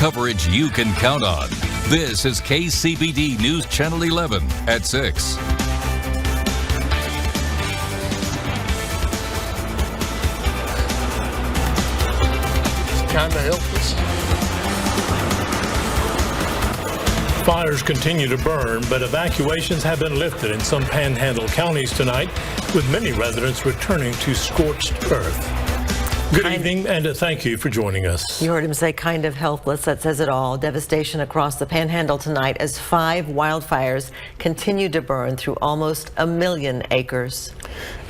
Coverage you can count on. This is KCBD News Channel 11 at 6. Kind of helpless. Fires continue to burn, but evacuations have been lifted in some panhandle counties tonight, with many residents returning to scorched earth. Good evening, and thank you for joining us. You heard him say kind of helpless. That says it all. Devastation across the panhandle tonight as 5 wildfires continue to burn through almost 1 million acres.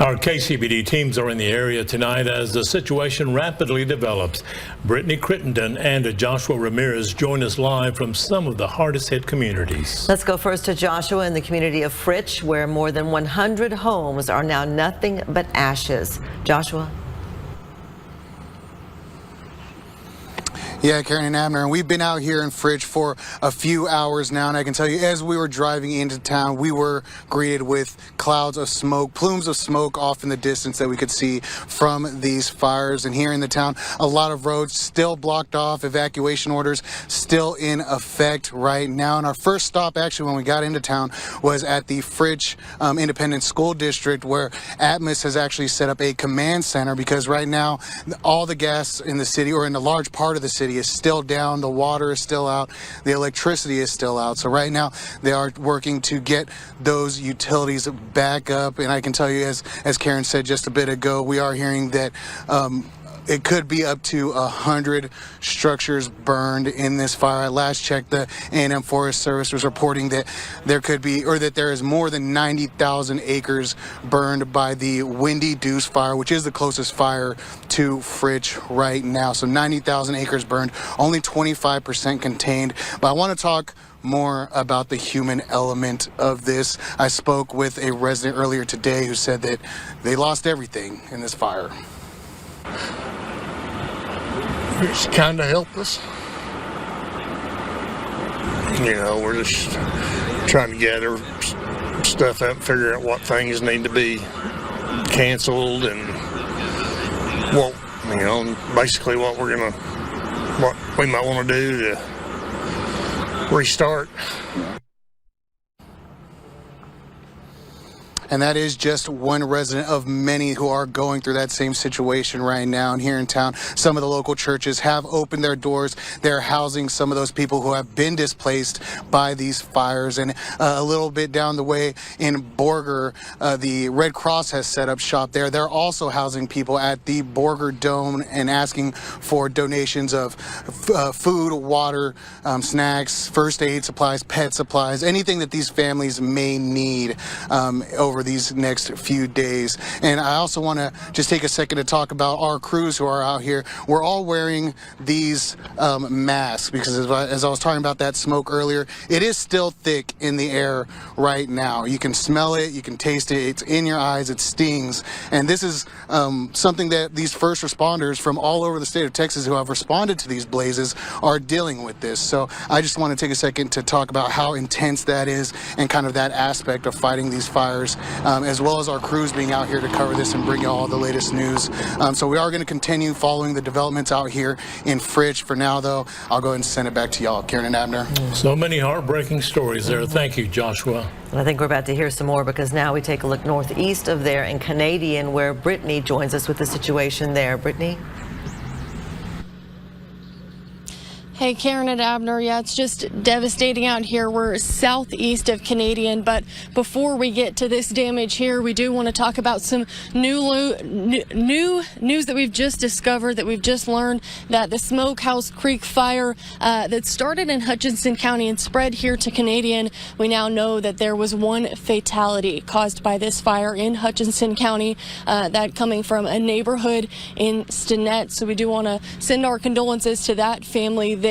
Our KCBD teams are in the area tonight as the situation rapidly develops. Brittany Crittenden and Joshua Ramirez join us live from some of the hardest hit communities. Let's go first to Joshua in the community of Fritch, where more than 100 homes are now nothing but ashes. Joshua? Yeah, Karen and Abner, and we've been out here in Fritch for a few hours now, and I can tell you, as we were driving into town, we were greeted with clouds of smoke, plumes of smoke off in the distance that we could see from these fires. And here in the town, a lot of roads still blocked off, evacuation orders still in effect right now. And our first stop, actually, when we got into town, was at the Fritch Independent School District, where Atmos has actually set up a command center, because right now, all the gas in the city, or in a large part of the city, is still down. The water is still out. The electricity is still out. So right now they are working to get those utilities back up. And I can tell you, as Karen said just a bit ago, we are hearing that it could be up to 100 structures burned in this fire. At last check, the A&M Forest Service was reporting that there could be, or that there is more than 90,000 acres burned by the Windy Deuce fire, which is the closest fire to Fritch right now. So 90,000 acres burned, only 25% contained. But I want to talk more about the human element of this. I spoke with a resident earlier today who said that they lost everything in this fire. It's kind of helpless. You know, we're just trying to gather stuff up, figure out what things need to be canceled, and what, you know, basically what we might want to do to restart. And that is just one resident of many who are going through that same situation right now. And here in town, some of the local churches have opened their doors. They're housing some of those people who have been displaced by these fires. And a little bit down the way in Borger, the Red Cross has set up shop there. They're also housing people at the Borger Dome and asking for donations of food, water, snacks, first aid supplies, pet supplies, anything that these families may need over these next few days. And I also want to just take a second to talk about our crews who are out here. We're all wearing these masks because as I was talking about that smoke earlier, it is still thick in the air right now. You can smell it, you can taste it, it's in your eyes, it stings. And this is something that these first responders from all over the state of Texas who have responded to these blazes are dealing with this. So I just want to take a second to talk about how intense that is and kind of that aspect of fighting these fires, as well as our crews being out here to cover this and bring you all the latest news. So we are going to continue following the developments out here in Fritch. For now, though, I'll go ahead and send it back to y'all. Karen and Abner. So many heartbreaking stories there. Thank you, Joshua. And I think we're about to hear some more, because now we take a look northeast of there in Canadian, where Brittany joins us with the situation there. Brittany? Hey, Karen and Abner, yeah, it's just devastating out here. We're southeast of Canadian, but before we get to this damage here, we do want to talk about some new news that we've just discovered, that we've just learned, that the Smokehouse Creek fire that started in Hutchinson County and spread here to Canadian, we now know that there was one fatality caused by this fire in Hutchinson County, that coming from a neighborhood in Stinnett. So we do want to send our condolences to that family there.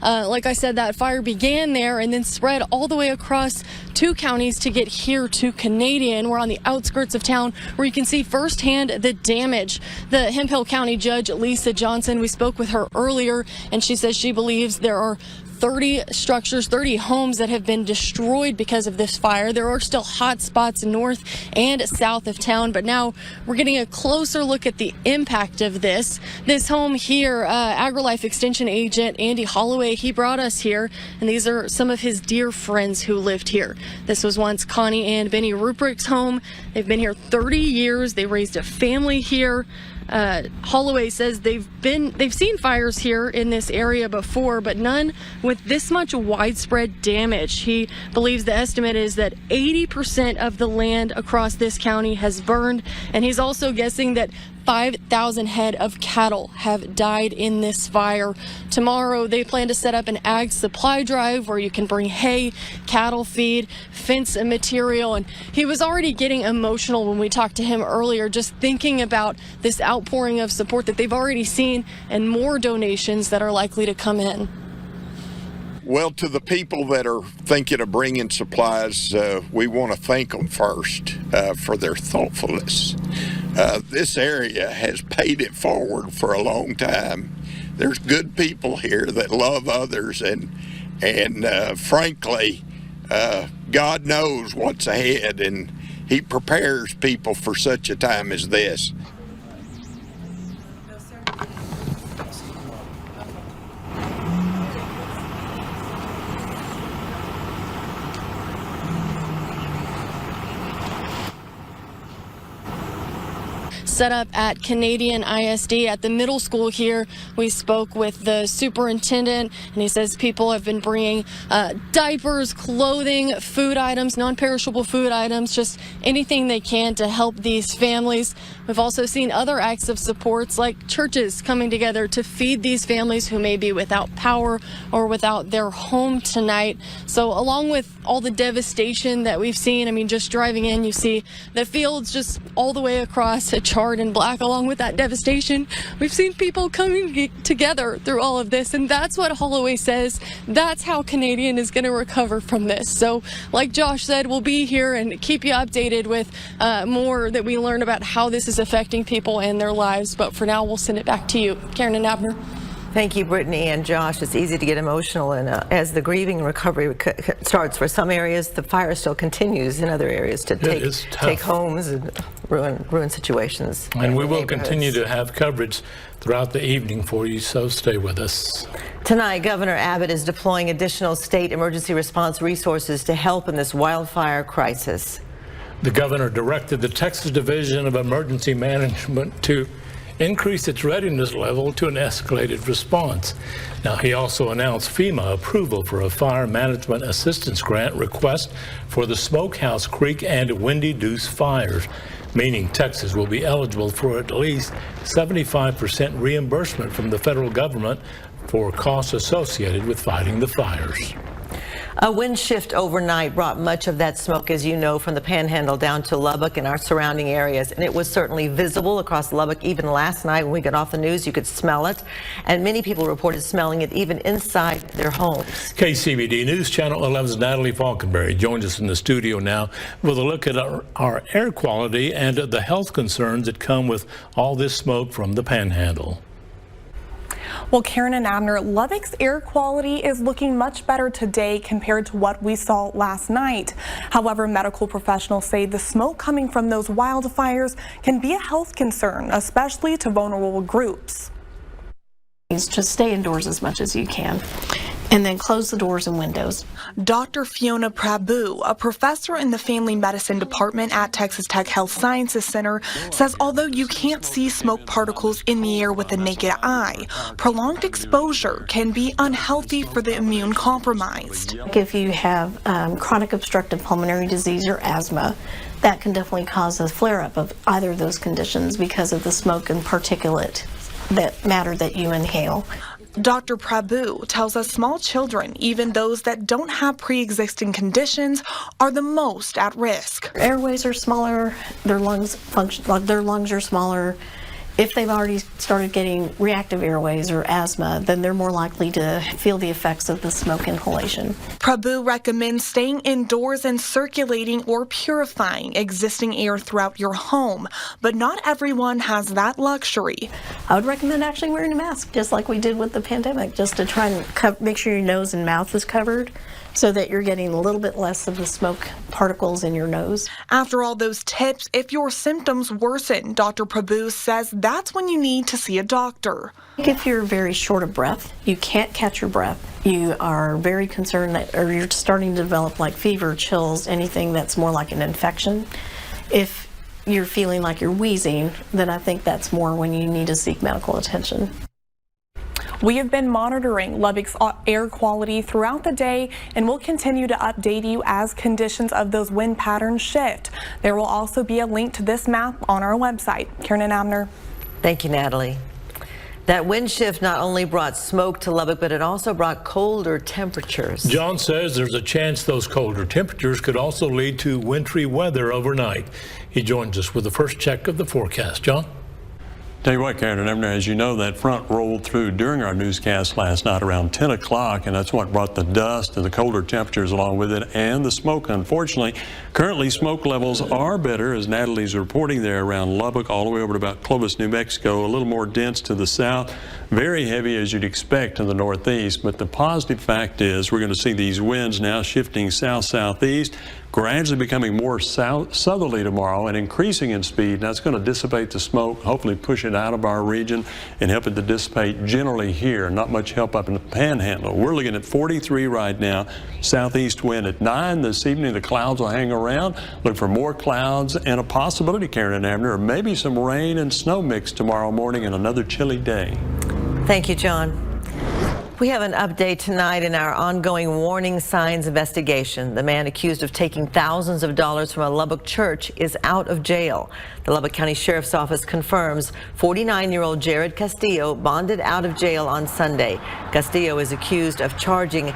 Like I said, that fire began there and then spread all the way across 2 counties to get here to Canadian. We're on the outskirts of town where you can see firsthand the damage. The Hemphill County Judge Lisa Johnson, we spoke with her earlier, and she says she believes there are 30 structures, 30 homes that have been destroyed because of this fire. There are still hot spots north and south of town, but now we're getting a closer look at the impact of this. This home here, AgriLife Extension agent Andy Holloway, he brought us here, and these are some of his dear friends who lived here. This was once Connie and Benny Ruprecht's home. They've been here 30 years. They raised a family here. Holloway says they've seen fires here in this area before, but none with this much widespread damage. He believes the estimate is that 80% of the land across this county has burned, and he's also guessing that 5,000 head of cattle have died in this fire. Tomorrow, they plan to set up an ag supply drive where you can bring hay, cattle feed, fence material. And he was already getting emotional when we talked to him earlier, just thinking about this outpouring of support that they've already seen and more donations that are likely to come in. Well, to the people that are thinking of bringing supplies, we want to thank them first for their thoughtfulness. This area has paid it forward for a long time. There's good people here that love others, and frankly, God knows what's ahead, and He prepares people for such a time as this. Set up at Canadian ISD at the middle school here. We spoke with the superintendent, and he says people have been bringing diapers, clothing, food items, non-perishable food items, just anything they can to help these families. We've also seen other acts of supports like churches coming together to feed these families who may be without power or without their home tonight. So along with all the devastation that we've seen, I mean, just driving in, you see the fields just all the way across, charred in black. Along with that devastation, we've seen people coming together through all of this, and that's what Holloway says. That's how Canadian is going to recover from this. So like Josh said, we'll be here and keep you updated with more that we learn about how this is affecting people and their lives. But for now, we'll send it back to you, Karen and Abner. Thank you, Brittany and Josh. It's easy to get emotional, and as the grieving recovery starts for some areas, the fire still continues in other areas to take homes and ruin situations. And we will continue to have coverage throughout the evening for you, so stay with us. Tonight, Governor Abbott is deploying additional state emergency response resources to help in this wildfire crisis. The governor directed the Texas Division of Emergency Management to increase its readiness level to an escalated response. Now, he also announced FEMA approval for a fire management assistance grant request for the Smokehouse Creek and Windy Deuce fires, meaning Texas will be eligible for at least 75% reimbursement from the federal government for costs associated with fighting the fires. A wind shift overnight brought much of that smoke, as you know, from the Panhandle down to Lubbock and our surrounding areas. And it was certainly visible across Lubbock. Even last night when we got off the news, you could smell it. And many people reported smelling it even inside their homes. KCBD News Channel 11's Natalie Falkenberry joins us in the studio now with a look at our air quality and the health concerns that come with all this smoke from the Panhandle. Well, Karen and Abner, Lubbock's air quality is looking much better today compared to what we saw last night. However, medical professionals say the smoke coming from those wildfires can be a health concern, especially to vulnerable groups. Just stay indoors as much as you can, and then close the doors and windows. Dr. Fiona Prabhu, a professor in the family medicine department at Texas Tech Health Sciences Center, says although you can't see smoke particles in the air with the naked eye, prolonged exposure can be unhealthy for the immune compromised. If you have chronic obstructive pulmonary disease or asthma, that can definitely cause a flare-up of either of those conditions because of the smoke and particulate that matter that you inhale. Dr. Prabhu tells us small children, even those that don't have pre-existing conditions, are the most at risk. Airways are smaller, their lungs are smaller, If they've already started getting reactive airways or asthma, then they're more likely to feel the effects of the smoke inhalation. Prabhu recommends staying indoors and circulating or purifying existing air throughout your home, but not everyone has that luxury. I would recommend actually wearing a mask, just like we did with the pandemic, just to try and make sure your nose and mouth is covered so that you're getting a little bit less of the smoke particles in your nose. After all those tips, if your symptoms worsen, Dr. Prabhu says that's when you need to see a doctor. If you're very short of breath, you can't catch your breath, you are very concerned that, or you're starting to develop like fever, chills, anything that's more like an infection. If you're feeling like you're wheezing, then I think that's more when you need to seek medical attention. We have been monitoring Lubbock's air quality throughout the day, and we'll continue to update you as conditions of those wind patterns shift. There will also be a link to this map on our website. Karen and Abner. Thank you, Natalie. That wind shift not only brought smoke to Lubbock, but it also brought colder temperatures. John says there's a chance those colder temperatures could also lead to wintry weather overnight. He joins us with the first check of the forecast. John? Tell you what, Karen and Abner, as you know, that front rolled through during our newscast last night around 10 o'clock, and that's what brought the dust and the colder temperatures along with it and the smoke. Unfortunately, currently smoke levels are better, as Natalie's reporting there, around Lubbock all the way over to about Clovis, New Mexico, a little more dense to the south, very heavy as you'd expect in the northeast. But the positive fact is we're going to see these winds now shifting south-southeast, gradually becoming more southerly tomorrow and increasing in speed. That's going to dissipate the smoke, hopefully push it out of our region and help it to dissipate generally here. Not much help up in the Panhandle. We're looking at 43 right now, southeast wind at 9 this evening. The clouds will hang around. Look for more clouds and a possibility, Karen and Abner, or maybe some rain and snow mix tomorrow morning and another chilly day. Thank you, John. We have an update tonight in our ongoing warning signs investigation. The man accused of taking thousands of dollars from a Lubbock church is out of jail. The Lubbock County Sheriff's Office confirms 49-year-old Jared Castillo bonded out of jail on Sunday. Castillo is accused of charging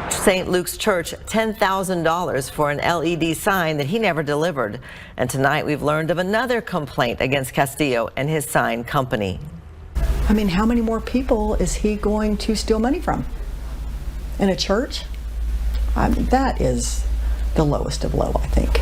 St. Luke's Church $10,000 for an LED sign that he never delivered. And tonight we've learned of another complaint against Castillo and his sign company. I mean, how many more people is he going to steal money from? In a church? I mean, that is the lowest of low, I think.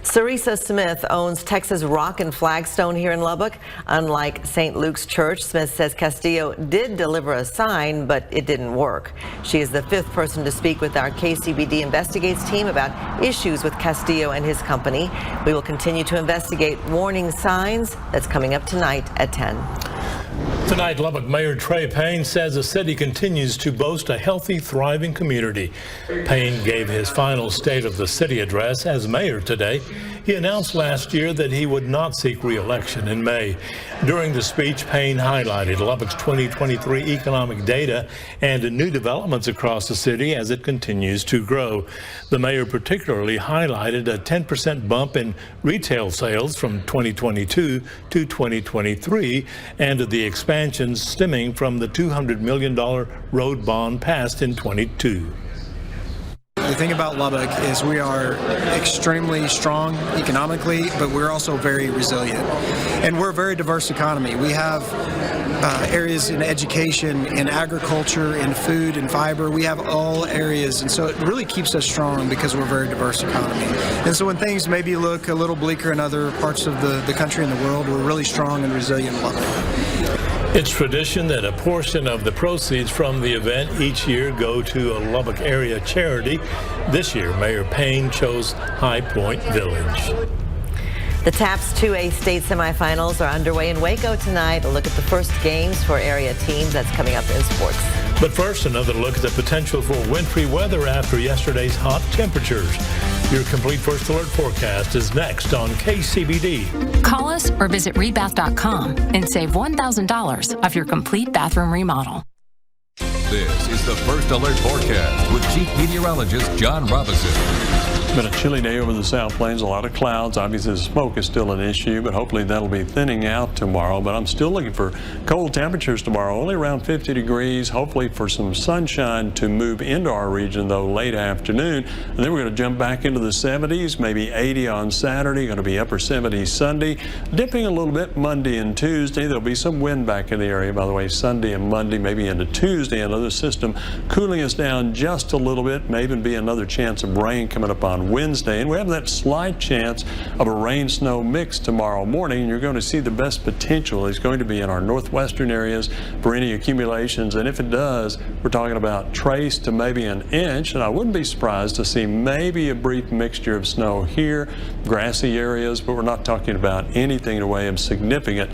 Sarisa Smith owns Texas Rock and Flagstone here in Lubbock. Unlike St. Luke's Church, Smith says Castillo did deliver a sign, but it didn't work. She is the fifth person to speak with our KCBD Investigates team about issues with Castillo and his company. We will continue to investigate warning signs. That's coming up tonight at 10. Tonight, Lubbock Mayor Trey Payne says the city continues to boast a healthy, thriving community. Payne gave his final State of the City address as mayor today. He announced last year that he would not seek re-election in May. During the speech, Payne highlighted Lubbock's 2023 economic data and new developments across the city as it continues to grow. The mayor particularly highlighted a 10% bump in retail sales from 2022 to 2023 and the expansions stemming from the $200 million road bond passed in 22. The thing about Lubbock is we are extremely strong economically, but we're also very resilient. And we're a very diverse economy. We have areas in education, in agriculture, in food, and fiber. We have all areas, and so it really keeps us strong because we're a very diverse economy. And so when things maybe look a little bleaker in other parts of the country and the world, we're really strong and resilient in Lubbock. It's tradition that a portion of the proceeds from the event each year go to a Lubbock area charity. This year, Mayor Payne chose High Point Village. The TAPS 2A state semifinals are underway in Waco tonight. A look at the first games for area teams. That's coming up in sports. But first, another look at the potential for wintry weather after yesterday's hot temperatures. Your complete First Alert forecast is next on KCBD. Call us or visit rebath.com and save $1,000 off your complete bathroom remodel. This is the First Alert Forecast with Chief Meteorologist John Robinson. Been a chilly day over the South Plains, a lot of clouds. Obviously, the smoke is still an issue, but hopefully that'll be thinning out tomorrow. But I'm still looking for cold temperatures tomorrow, only around 50 degrees. Hopefully for some sunshine to move into our region, though, late afternoon. And then we're going to jump back into the 70s, maybe 80 on Saturday, going to be upper 70s Sunday. Dipping a little bit Monday and Tuesday. There'll be some wind back in the area, by the way, Sunday and Monday, maybe into Tuesday. Another system cooling us down just a little bit. May even be another chance of rain coming up on Wednesday, and we have that slight chance of a rain-snow mix tomorrow morning. You're going to see the best potential is going to be in our northwestern areas for any accumulations, and if it does, we're talking about trace to maybe an inch, and I wouldn't be surprised to see maybe a brief mixture of snow here, grassy areas, but we're not talking about anything in the way of significant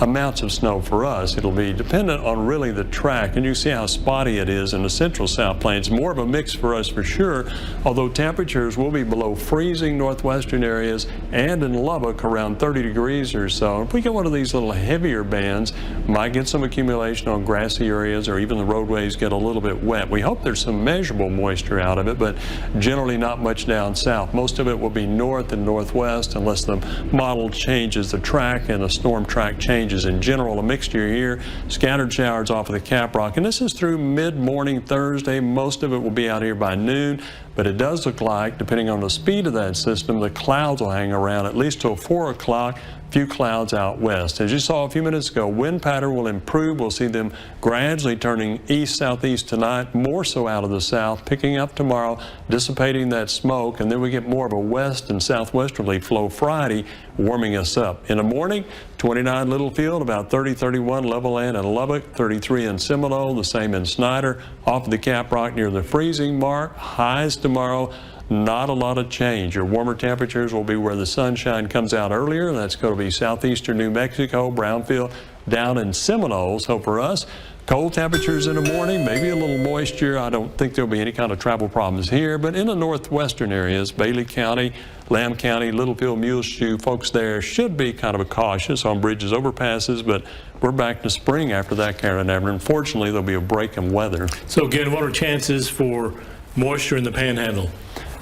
amounts of snow for us. It'll be dependent on really the track, and you see how spotty it is in the central South Plains. More of a mix for us for sure, although temperatures will be below freezing northwestern areas and in Lubbock around 30 degrees or so. If we get one of these little heavier bands, might get some accumulation on grassy areas, or even the roadways get a little bit wet. We hope there's some measurable moisture out of it, but generally not much down south. Most of it will be north and northwest unless the model changes the track and the storm track changes. In general, a mixture here, scattered showers off of the Cap Rock, and this is through mid-morning Thursday. Most of it will be out here by noon, but it does look like, depending on the speed of that system, the clouds will hang around at least till 4 o'clock. Few clouds out west. As you saw a few minutes ago, wind pattern will improve. We'll see them gradually turning east-southeast tonight, more so out of the south, picking up tomorrow, dissipating that smoke, and then we get more of a west and southwesterly flow Friday, warming us up. In the morning, 29 Littlefield, about 30-31 Levelland and Lubbock, 33 in Seminole, the same in Snyder, off of the Cap Rock near the freezing mark. Highs tomorrow, not a lot of change. Your warmer temperatures will be where the sunshine comes out earlier. That's going to be southeastern New Mexico, Brownfield, down in Seminole. So for us, cold temperatures in the morning, maybe a little moisture. I don't think there'll be any kind of travel problems here, but in the northwestern areas, Bailey County, Lamb County, Littlefield, Muleshoe, folks there should be kind of cautious on bridges, overpasses, but we're back to spring after that, Karen and Abner. Unfortunately, there'll be a break in weather. So again, what are chances for moisture in the Panhandle?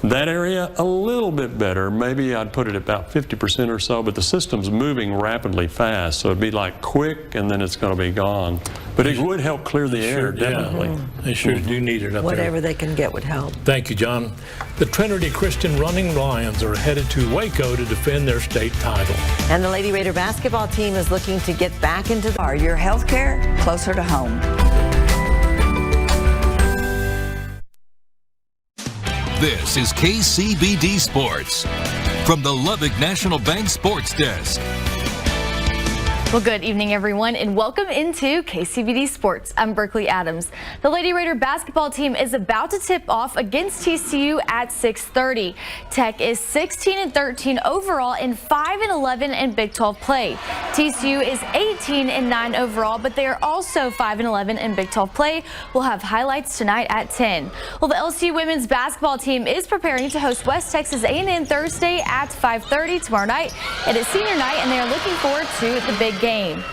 That area, a little bit better. Maybe I'd put it at about 50% or so, but the system's moving rapidly fast, so it'd be like quick, and then it's going to be gone. But it would help clear the air, definitely. Yeah, they sure do need it up Whatever there. they can get would help. Thank you, John. The Trinity Christian Running Lions are headed to Waco to defend their state title. And the Lady Raider basketball team is looking to get back into your health care closer to home. This is KCBD Sports from the Lubbock National Bank Sports Desk. Well, good evening, everyone, and welcome into KCBD Sports. I'm Berkeley Adams. The Lady Raider basketball team is about to tip off against TCU at 6:30. Tech is 16-13 overall and 5-11 in Big 12 play. TCU is 18-9 overall, but they are also 5-11 in Big 12 play. We'll have highlights tonight at 10. Well, the LSU women's basketball team is preparing to host West Texas A&M Thursday at 5:30 tomorrow night. It is senior night, and they are looking forward to the big game.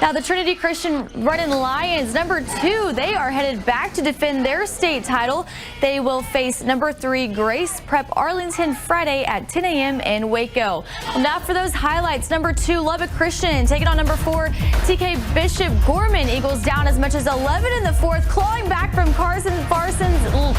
Now, the Trinity Christian Running Lions, number 2, they are headed back to defend their state title. They will face number 3 Grace Prep Arlington Friday at 10 a.m. in Waco. Well, now for those highlights, number 2 Lubbock Christian taking on number 4 TK Bishop Gorman. Eagles down as much as 11 in the fourth, clawing back from Parsons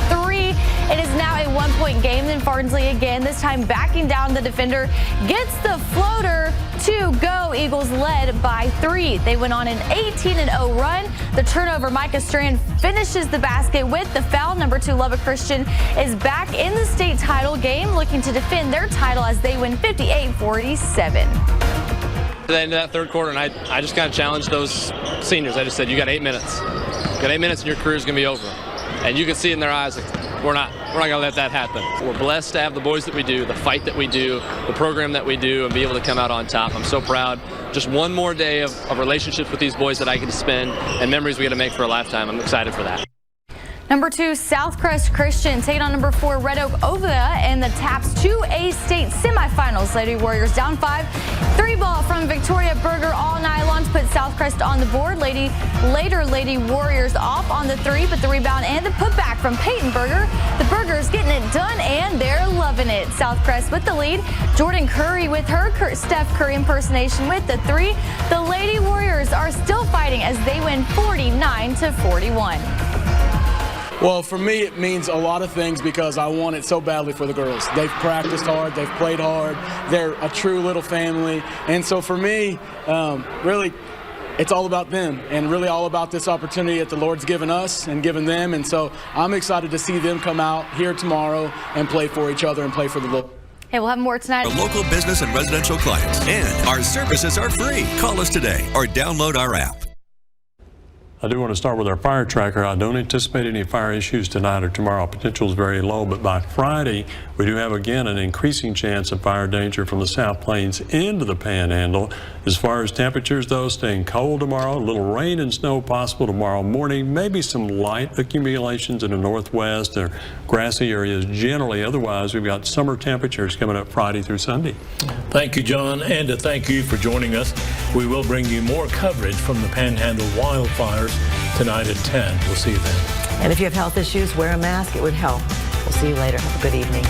3. It is now a 1-point game. Then Farnsley again, this time backing down the defender, gets the floater to go. Eagles led by 3. They went on an 18-0 run. The turnover, Micah Strand finishes the basket with the foul. Number 2 Lubbock Christian is back in the state title game, looking to defend their title as they win 58-47. At the end of that third quarter, and I just kind of challenged those seniors. I just said, you got 8 minutes. You got 8 minutes and your career is going to be over. And you can see in their eyes, like, we're not going to let that happen. We're blessed to have the boys that we do, the fight that we do, the program that we do, and be able to come out on top. I'm so proud. Just one more day of relationships with these boys that I get to spend and memories we get to make for a lifetime. I'm excited for that. Number 2, Southcrest Christian taking on number 4, Red Oak Ovia in the TAPS 2A state semifinals. Lady Warriors down 5. 3 ball from Victoria Berger all night long to put Southcrest on the board. Lady Warriors off on the 3, but the rebound and the putback from Peyton Berger. The Bergers getting it done, and they're loving it. Southcrest with the lead. Jordan Curry with her Steph Curry impersonation with the 3. The Lady Warriors are still fighting as they win 49-41. Well, for me, it means a lot of things because I want it so badly for the girls. They've practiced hard, they've played hard, they're a true little family. And so for me, really, it's all about them and really all about this opportunity that the Lord's given us and given them. And so I'm excited to see them come out here tomorrow and play for each other and play for the Lord. Hey, we'll have more tonight. For local business and residential clients. And our services are free. Call us today or download our app. I do want to start with our fire tracker. I don't anticipate any fire issues tonight or tomorrow. Potential is very low, but by Friday, we do have again an increasing chance of fire danger from the South Plains into the Panhandle. As far as temperatures, though, staying cold tomorrow, a little rain and snow possible tomorrow morning, maybe some light accumulations in the northwest or grassy areas generally. Otherwise, we've got summer temperatures coming up Friday through Sunday. Thank you, John, and thank you for joining us. We will bring you more coverage from the Panhandle wildfires tonight at 10. We'll see you then. And if you have health issues, wear a mask. It would help. We'll see you later. Have a good evening.